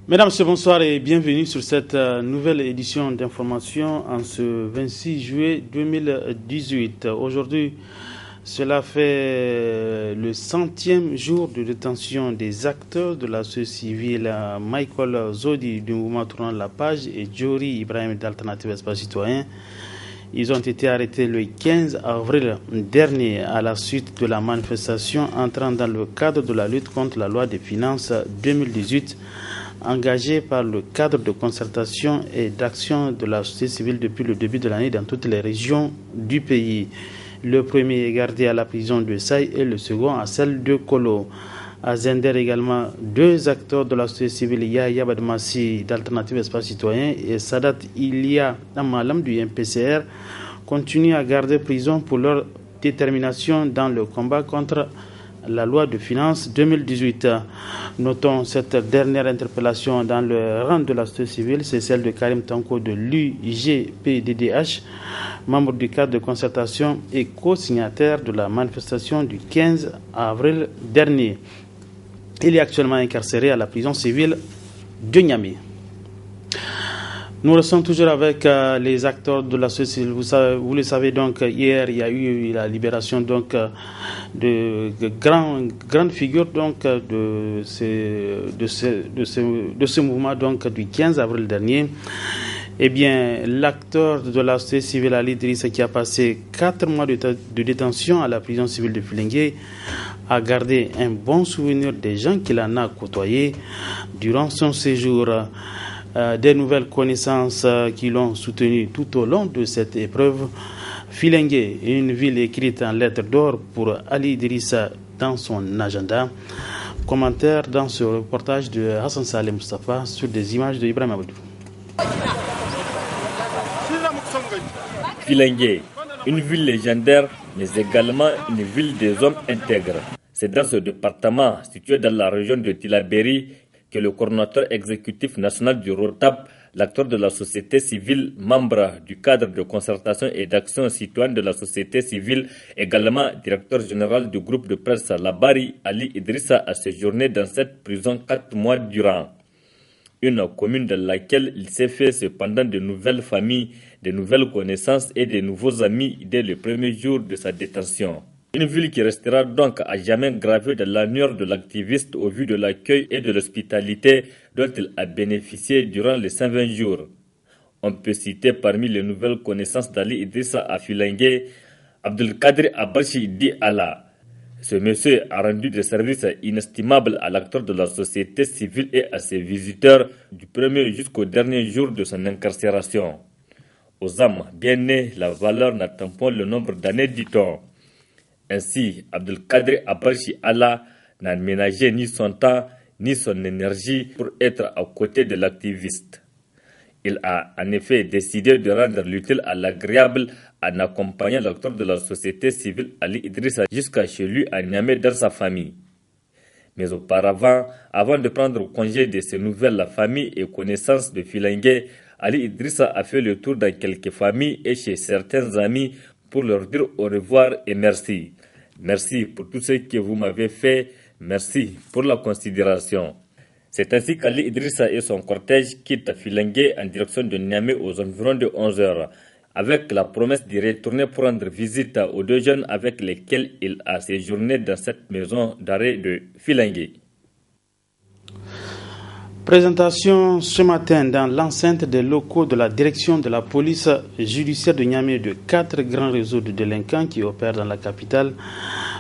Mesdames, Messieurs, bonsoir et bienvenue sur cette nouvelle édition d'information en ce 26 juillet 2018. Aujourd'hui, cela fait le 100e jour de détention des acteurs de la société civile Michael Zodi du mouvement Tournant la Page et Djori Ibrahim d'Alternative Espace Citoyen. Ils ont été arrêtés le 15 avril dernier à la suite de la manifestation entrant dans le cadre de la lutte contre la loi des finances 2018 engagée par le cadre de concertation et d'action de la société civile depuis le début de l'année dans toutes les régions du pays. Le premier est gardé à la prison de Saï et le second à celle de Kolo. À Zender également, deux acteurs de la société civile, Yahya Badmassi d'Alternative Espace Citoyen et Sadat Ilia Amalam du MPCR, continuent à garder prison pour leur détermination dans le combat contre la loi de finances 2018. Notons cette dernière interpellation dans le rang de la société civile, c'est celle de Karim Tanko de l'UGPDDH, membre du cadre de concertation et co-signataire de la manifestation du 15 avril dernier. Il est actuellement incarcéré à la prison civile de Niamey. Nous restons toujours avec les acteurs de la société civile. Vous le savez donc, hier, il y a eu la libération donc de grandes figures donc de ce mouvement donc du 15 avril dernier. Eh bien, l'acteur de la société civile Ali Idrissa, qui a passé 4 mois de détention à la prison civile de Filengue, a gardé un bon souvenir des gens qu'il en a côtoyés durant son séjour. Des nouvelles connaissances qui l'ont soutenu tout au long de cette épreuve. Filengue, une ville écrite en lettres d'or pour Ali Idrissa dans son agenda. Commentaire dans ce reportage de Hassan Saleh Mustafa sur des images de Ibrahim Abdou. Filengue, une ville légendaire, mais également une ville des hommes intègres. C'est dans ce département, situé dans la région de Tillabéri, que le coordonnateur exécutif national du ROTAP, l'acteur de la société civile, membre du cadre de concertation et d'action citoyenne de la société civile, également directeur général du groupe de presse Labari, Ali Idrissa, a séjourné dans cette prison 4 mois durant. Une commune dans laquelle il s'est fait cependant de nouvelles familles, de nouvelles connaissances et de nouveaux amis dès le premier jour de sa détention. Une ville qui restera donc à jamais gravée dans l'annuaire de l'activiste au vu de l'accueil et de l'hospitalité dont il a bénéficié durant les 120 jours. On peut citer parmi les nouvelles connaissances d'Ali Idrissa à Filengue, Abdelkader Abachi Di Allah. Ce monsieur a rendu des services inestimables à l'acteur de la société civile et à ses visiteurs du premier jusqu'au dernier jour de son incarcération. Aux âmes bien nées, la valeur n'atteint pas le nombre d'années, dit-on. Ainsi, Abdelkader Abachi Allah n'a ménagé ni son temps ni son énergie pour être à côté de l'activiste. Il a en effet décidé de rendre l'utile à l'agréable en accompagnant l'acteur de la société civile Ali Idrissa jusqu'à chez lui à Niamey dans sa famille. Mais auparavant, avant de prendre congé de ses nouvelles familles et connaissances de Filengue, Ali Idrissa a fait le tour dans quelques familles et chez certains amis pour leur dire au revoir et merci. Merci pour tout ce que vous m'avez fait. Merci pour la considération. C'est ainsi qu'Ali Idrissa et son cortège quittent Filengue en direction de Niamey aux environs de 11h, avec la promesse d'y retourner pour rendre visite aux deux jeunes avec lesquels il a séjourné dans cette maison d'arrêt de Filengue. Présentation ce matin dans l'enceinte des locaux de la direction de la police judiciaire de Niamey de 4 grands réseaux de délinquants qui opèrent dans la capitale.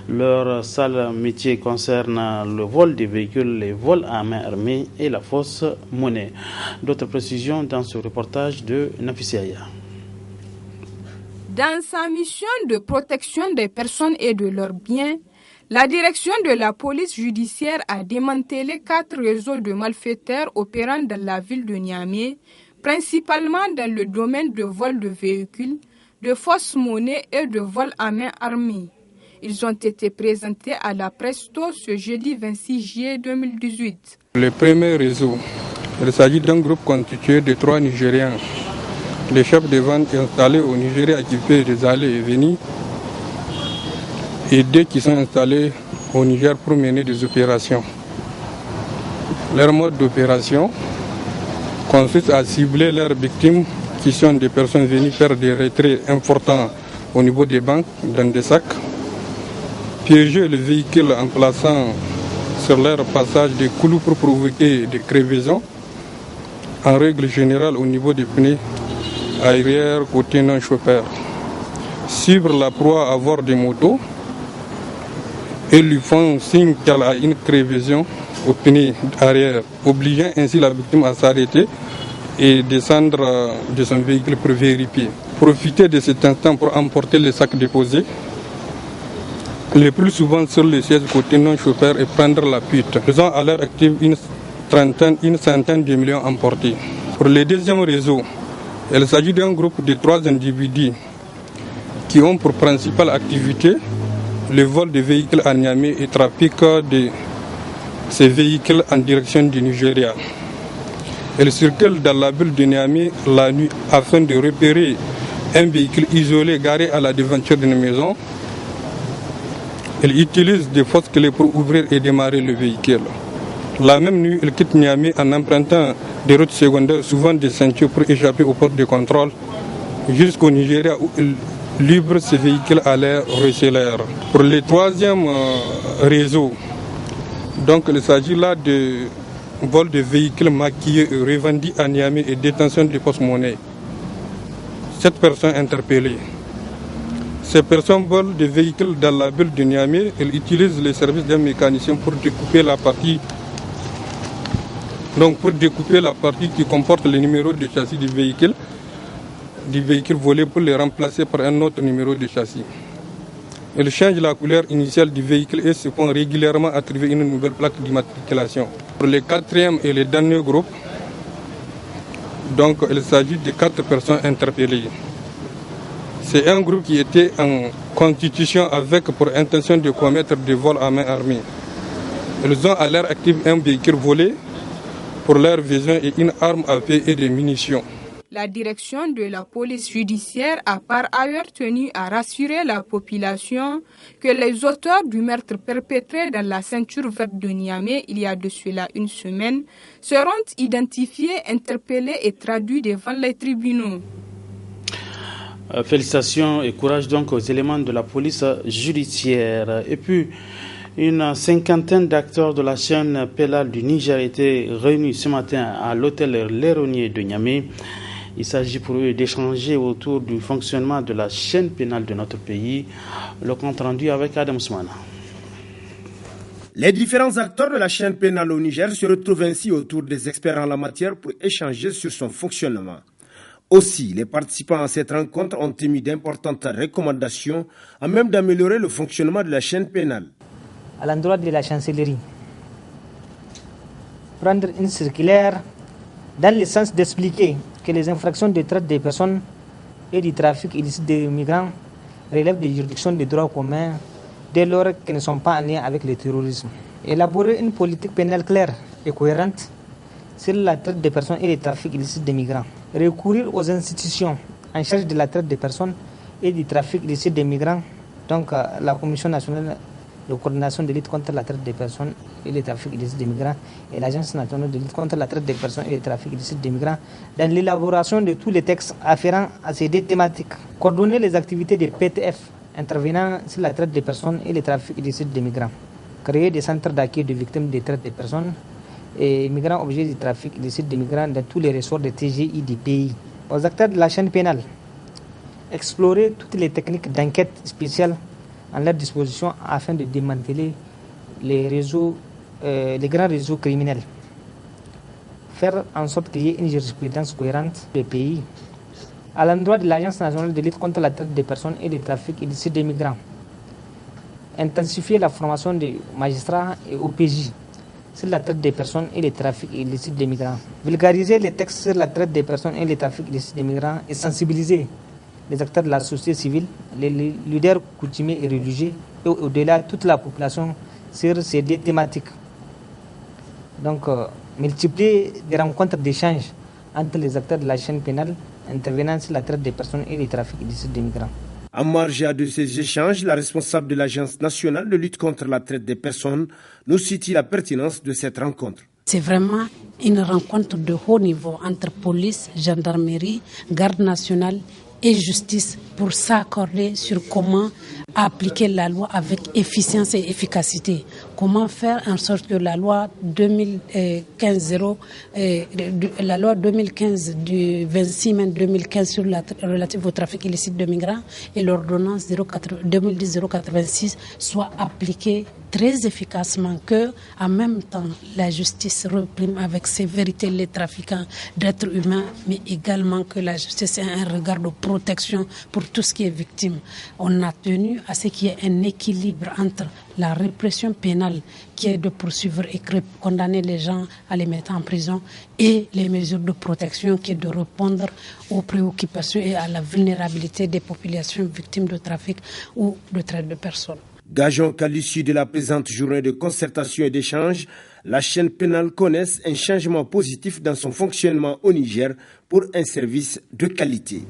Leur sale métier concerne le vol des véhicules, les vols à main armée et la fausse monnaie. D'autres précisions dans ce reportage de Nafisiaya. Dans sa mission de protection des personnes et de leurs biens, la direction de la police judiciaire a démantelé 4 réseaux de malfaiteurs opérant dans la ville de Niamey, principalement dans le domaine de vol de véhicules, de fausses monnaies et de vol à main armée. Ils ont été présentés à la Presto ce jeudi 26 juillet 2018. Le premier réseau, il s'agit d'un groupe constitué de 3 Nigériens. Les chefs de vente installés au Nigeria qui fait des allées et venues et 2 qui sont installés au Niger pour mener des opérations. Leur mode d'opération consiste à cibler leurs victimes qui sont des personnes venues faire des retraits importants au niveau des banques dans des sacs, piéger le véhicule en plaçant sur leur passage des clous pour provoquer des crevaisons, en règle générale au niveau des pneus arrière côté non-chauffeur. Suivre la proie à bord des motos et lui font signe qu'elle a une crevaison au pneu arrière, obligeant ainsi la victime à s'arrêter et descendre de son véhicule pour vérifier. Profiter de cet instant pour emporter les sacs déposés, le plus souvent sur les sièges côté non-chauffeur, et prendre la fuite. Ils ont à l'heure active une centaine de millions emportés. Pour le deuxième réseau, il s'agit d'un groupe de 3 individus qui ont pour principale activité le vol de véhicules à Niamey et trafic de ces véhicules en direction du Nigeria. Ils circulent dans la ville de Niamey la nuit afin de repérer un véhicule isolé garé à la devanture d'une maison. Ils utilisent des fausses clés pour ouvrir et démarrer le véhicule. La même nuit, ils quittent Niamey en empruntant des routes secondaires, souvent des ceintures, pour échapper aux postes de contrôle jusqu'au Nigeria où ils livrent ces véhicules à leurs receleurs. Pour le troisième réseau, donc il s'agit là de vol de véhicules maquillés et revendus à Niamey et détention de fausses monnaies. 7 personnes interpellées. Ces personnes volent des véhicules dans la ville de Niamey. Elles utilisent les services d'un mécanicien pour découper la partie. Donc pour découper la partie qui comporte le numéro de châssis du véhicule volé pour les remplacer par un autre numéro de châssis. Ils changent la couleur initiale du véhicule et se font régulièrement attribuer une nouvelle plaque d'immatriculation. Pour le quatrième et le dernier groupe, donc il s'agit de 4 personnes interpellées. C'est un groupe qui était en constitution avec pour intention de commettre des vols à main armée. Ils ont à l'heure active un véhicule volé pour leur vision et une arme à feu et des munitions. La direction de la police judiciaire a par ailleurs tenu à rassurer la population que les auteurs du meurtre perpétré dans la ceinture verte de Niamey il y a de cela une semaine seront identifiés, interpellés et traduits devant les tribunaux. Félicitations et courage donc aux éléments de la police judiciaire. Et puis, une cinquantaine d'acteurs de la chaîne pénale du Niger étaient réunis ce matin à l'hôtel L'Éronier de Niamey. Il s'agit pour eux d'échanger autour du fonctionnement de la chaîne pénale de notre pays. Le compte rendu avec Adam Soumana. Les différents acteurs de la chaîne pénale au Niger se retrouvent ainsi autour des experts en la matière pour échanger sur son fonctionnement. Aussi, les participants à cette rencontre ont émis d'importantes recommandations à même d'améliorer le fonctionnement de la chaîne pénale. À l'endroit de la chancellerie, prendre une circulaire dans le sens d'expliquer que les infractions de traite des personnes et du trafic illicite des migrants relèvent des juridictions de droit commun dès lors qu'elles ne sont pas en lien avec le terrorisme. Élaborer une politique pénale claire et cohérente sur la traite des personnes et le trafic illicite des migrants. Recourir aux institutions en charge de la traite des personnes et du trafic illicite des migrants, donc la Commission nationale de coordination de lutte contre la traite des personnes et le trafic illicite des migrants et l'Agence nationale de lutte contre la traite des personnes et le trafic illicite des migrants dans l'élaboration de tous les textes afférents à ces deux thématiques. Coordonner les activités des PTF intervenant sur la traite des personnes et le trafic illicite des migrants. Créer des centres d'accueil de victimes de traite des personnes et migrants objets du trafic illicite des migrants dans tous les ressorts de TGI du pays. Aux acteurs de la chaîne pénale, explorer toutes les techniques d'enquête spéciales à leur disposition afin de démanteler les grands réseaux criminels. Faire en sorte qu'il y ait une jurisprudence cohérente des pays. À l'endroit de l'Agence nationale de lutte contre la traite des personnes et le trafic illicite des migrants, intensifier la formation des magistrats et OPJ sur la traite des personnes et le trafic illicite des migrants. Vulgariser les textes sur la traite des personnes et le trafic illicite des migrants et sensibiliser les acteurs de la société civile, les leaders coutumiers et religieux et au-delà toute la population sur ces deux thématiques. Donc, multiplier des rencontres d'échange entre les acteurs de la chaîne pénale intervenant sur la traite des personnes et le trafic illicite des migrants. En marge de ces échanges, la responsable de l'Agence nationale de lutte contre la traite des personnes nous cite la pertinence de cette rencontre. C'est vraiment une rencontre de haut niveau entre police, gendarmerie, garde nationale et justice pour s'accorder sur comment appliquer la loi avec efficience et efficacité. Comment faire en sorte que la loi 2015 du 26 mai 2015 sur la relative au trafic illicite de migrants et l'ordonnance 2010-086 soient appliquées très efficacement, que en même temps la justice réprime avec sévérité les trafiquants d'êtres humains, mais également que la justice ait un regard de protection pour tout ce qui est victime. On a tenu à ce qu'il y ait un équilibre entre la répression pénale qui est de poursuivre et condamner les gens à les mettre en prison et les mesures de protection qui est de répondre aux préoccupations et à la vulnérabilité des populations victimes de trafic ou de traite de personnes. Gageons qu'à l'issue de la présente journée de concertation et d'échange, la chaîne pénale connaisse un changement positif dans son fonctionnement au Niger pour un service de qualité.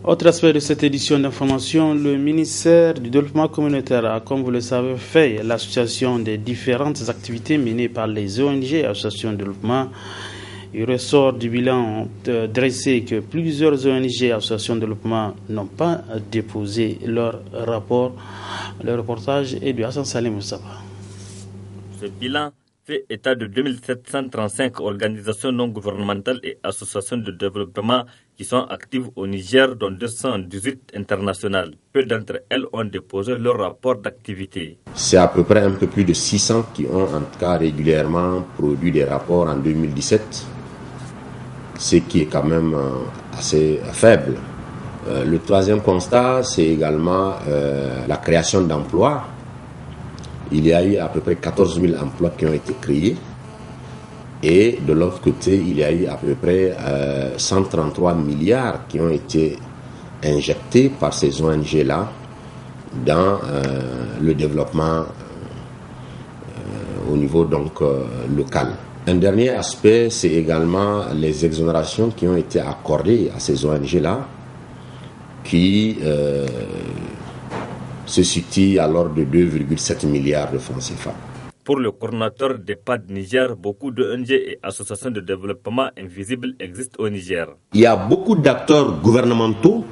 Autre aspect de cette édition d'information, le ministère du Développement communautaire a, comme vous le savez, fait l'association des différentes activités menées par les ONG et associations de développement. Il ressort du bilan dressé que plusieurs ONG et associations de développement n'ont pas déposé leur rapport. Le reportage est de Hassan Salim Moustapha. Ce bilan fait état de 2735 organisations non gouvernementales et associations de développement qui sont actives au Niger, dont 218 internationales. Peu d'entre elles ont déposé leur rapport d'activité. C'est à peu près un peu plus de 600 qui ont en tout cas régulièrement produit des rapports en 2017, ce qui est quand même assez faible. Le troisième constat, c'est également la création d'emplois. Il y a eu à peu près 14 000 emplois qui ont été créés. Et de l'autre côté, il y a eu à peu près 133 milliards qui ont été injectés par ces ONG-là dans le développement au niveau donc local. Un dernier aspect, c'est également les exonérations qui ont été accordées à ces ONG-là, qui se situent à l'ordre de 2,7 milliards de francs CFA. Pour le coordinateur d'EPAD Niger, beaucoup d'ONG et associations de développement invisibles existent au Niger. Il y a beaucoup d'acteurs gouvernementaux,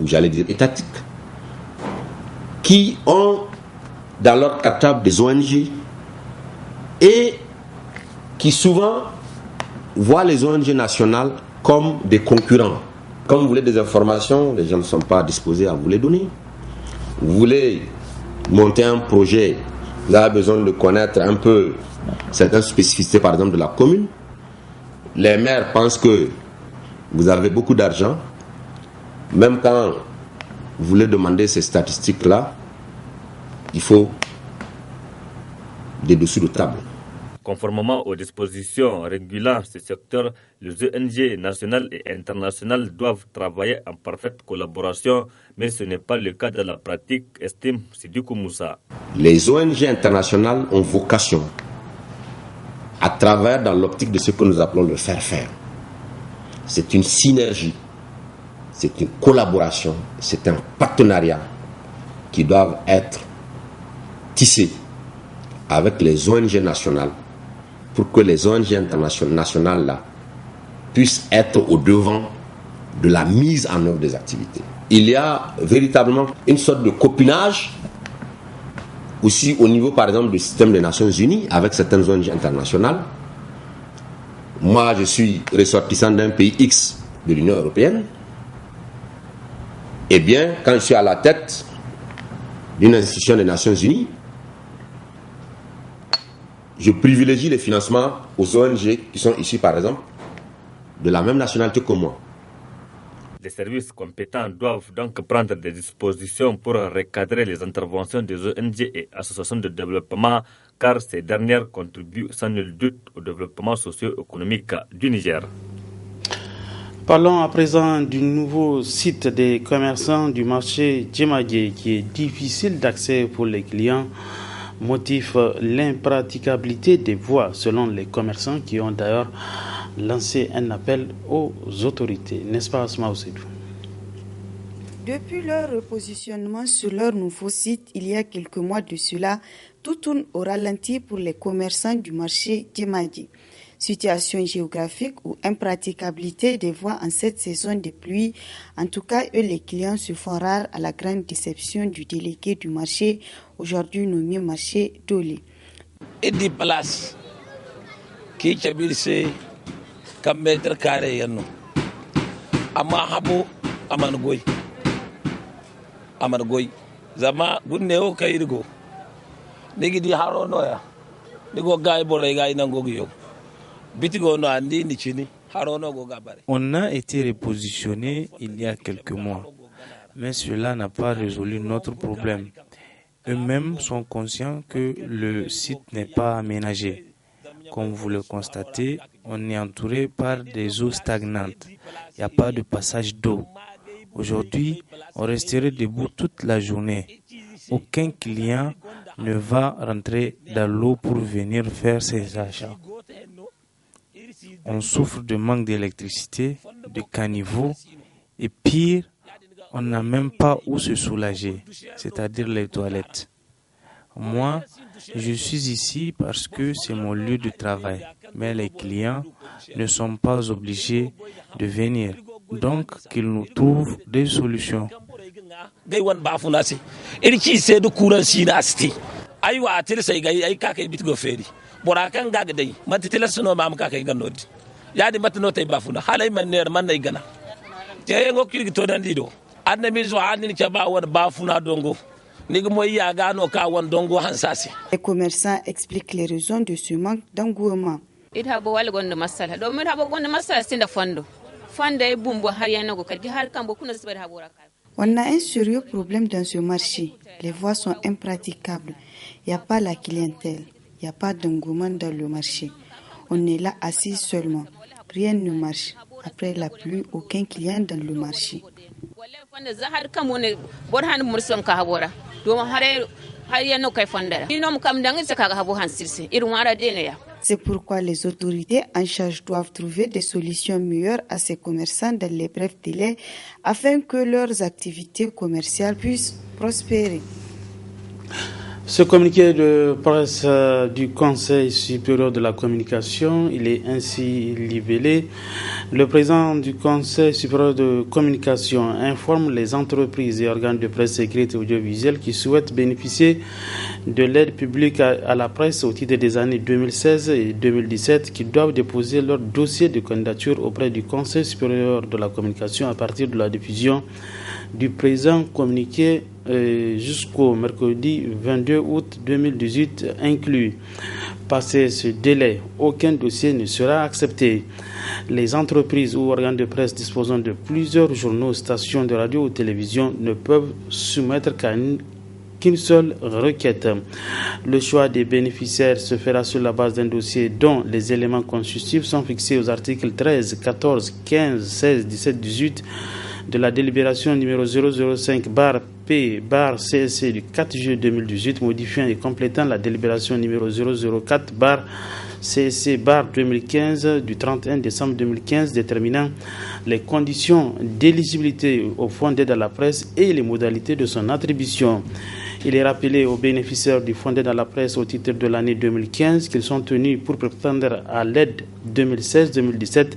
ou j'allais dire étatiques, qui ont dans leur catalogue des ONG et qui souvent voient les ONG nationales comme des concurrents. Quand vous voulez des informations, les gens ne sont pas disposés à vous les donner. Vous voulez monter un projet, vous avez besoin de connaître un peu certaines spécificités, par exemple, de la commune. Les maires pensent que vous avez beaucoup d'argent. Même quand vous voulez demander ces statistiques-là, il faut des dessous de table. Conformément aux dispositions régulant ce secteur, les ONG nationales et internationales doivent travailler en parfaite collaboration, mais ce n'est pas le cas de la pratique, estime Sidikou Moussa. Les ONG internationales ont vocation à travers dans l'optique de ce que nous appelons le faire-faire. C'est une synergie, c'est une collaboration, c'est un partenariat qui doivent être tissés avec les ONG nationales pour que les ONG internationales là, puissent être au devant de la mise en œuvre des activités. Il y a véritablement une sorte de copinage aussi au niveau, par exemple, du système des Nations Unies avec certaines ONG internationales. Moi, je suis ressortissant d'un pays X de l'Union européenne. Eh bien, quand je suis à la tête d'une institution des Nations Unies, je privilégie les financements aux ONG qui sont issus, par exemple, de la même nationalité que moi. Les services compétents doivent donc prendre des dispositions pour recadrer les interventions des ONG et associations de développement, car ces dernières contribuent sans nul doute au développement socio-économique du Niger. Parlons à présent du nouveau site des commerçants du marché Djemadje qui est difficile d'accès pour les clients. Motif l'impraticabilité des voies selon les commerçants qui ont d'ailleurs lancé un appel aux autorités. N'est-ce pas, Asma Ousseidou? Depuis leur repositionnement sur leur nouveau site, il y a quelques mois de cela, tout tourne au ralenti pour les commerçants du marché d'Imadi. Situation géographique ou impraticabilité des voies en cette saison de pluie. En tout cas, eux, les clients se font rares à la grande déception du délégué du marché, aujourd'hui nommé marché Dolé. Et des places qui chabirse comme mètre carré yanno. Ama habo amangoy. Amangoy. Zama gunne o kayirgo. Nigi di haro noya. Nigo gay boray gay nangogiyo. On a été repositionné il y a quelques mois, mais cela n'a pas résolu notre problème. Eux-mêmes sont conscients que le site n'est pas aménagé. Comme vous le constatez, on est entouré par des eaux stagnantes. Il n'y a pas de passage d'eau. Aujourd'hui, on resterait debout toute la journée. Aucun client ne va rentrer dans l'eau pour venir faire ses achats. On souffre de manque d'électricité, de caniveaux et pire, on n'a même pas où se soulager, c'est-à-dire les toilettes. Moi, je suis ici parce que c'est mon lieu de travail, mais les clients ne sont pas obligés de venir, donc qu'ils nous trouvent des solutions. Borakan gaga dai matitila suno mam ka kay ganodi yadi matno tay bafuna halay man ner man nay gana te ngo kirgi to dan dido adna mi zo adni ke ba won bafuna dongo nigi moy ya gano ka won dongo hansasi. Les commerçants expliquent les raisons de ce manque d'engouement. Ida bo wal gonde masala do mi habo gonde masala sinda fondo e bumbo har yanago kadi har kambo kuna sibere habora ka. On a un sérieux problème dans ce marché. Les voies sont impraticables. Il n'y a pas la clientèle. Il n'y a pas d'engouement dans le marché. On est là assis seulement. Rien ne marche. Après la pluie, aucun client dans le marché. C'est pourquoi les autorités en charge doivent trouver des solutions meilleures à ces commerçants dans les brefs délais afin que leurs activités commerciales puissent prospérer. Ce communiqué de presse du Conseil supérieur de la communication, il est ainsi libellé. Le président du Conseil supérieur de communication informe les entreprises et organes de presse écrite et audiovisuelle qui souhaitent bénéficier de l'aide publique à la presse au titre des années 2016 et 2017 qui doivent déposer leur dossier de candidature auprès du Conseil supérieur de la communication à partir de la diffusion du présent communiqué jusqu'au mercredi 22 août 2018 inclus. Passé ce délai, aucun dossier ne sera accepté. Les entreprises ou organes de presse disposant de plusieurs journaux, stations de radio ou télévision ne peuvent soumettre qu'une seule requête. Le choix des bénéficiaires se fera sur la base d'un dossier dont les éléments constitutifs sont fixés aux articles 13, 14, 15, 16, 17, 18 de la délibération numéro 005-P-CSC du 4 juillet 2018, modifiant et complétant la délibération numéro 004-CSC-2015 du 31 décembre 2015, déterminant les conditions d'éligibilité au fonds d'aide à la presse et les modalités de son attribution. Il est rappelé aux bénéficiaires du fonds d'aide à la presse au titre de l'année 2015 qu'ils sont tenus pour prétendre à l'aide 2016-2017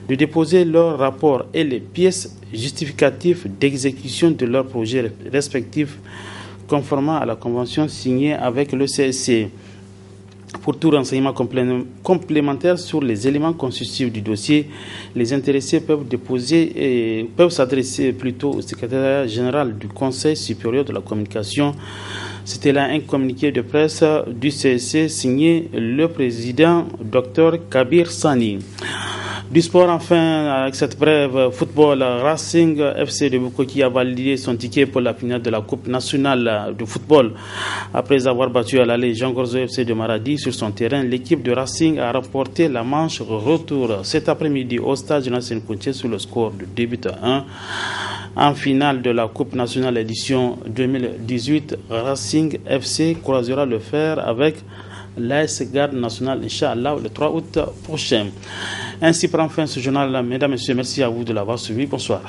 de déposer leur rapport et les pièces justificatives d'exécution de leurs projets respectifs conformément à la convention signée avec le CSC. Pour tout renseignement complémentaire sur les éléments constitutifs du dossier, les intéressés peuvent s'adresser plutôt au secrétariat général du Conseil supérieur de la communication. C'était là un communiqué de presse du CSC signé le président Dr Kabir Sani. Du sport enfin, avec cette brève football, Racing FC de Bukoki a validé son ticket pour la finale de la Coupe nationale de football. Après avoir battu à l'aller Jean Gorzo FC de Maradi sur son terrain, l'équipe de Racing a remporté la manche retour cet après-midi au stade Jonathan Koutié sur le score de 2-1. En finale de la Coupe nationale édition 2018, Racing FC croisera le fer avec l'AS Garde nationale, Inch'Allah, le 3 août prochain. Ainsi prend fin ce journal. Mesdames et messieurs, merci à vous de l'avoir suivi. Bonsoir.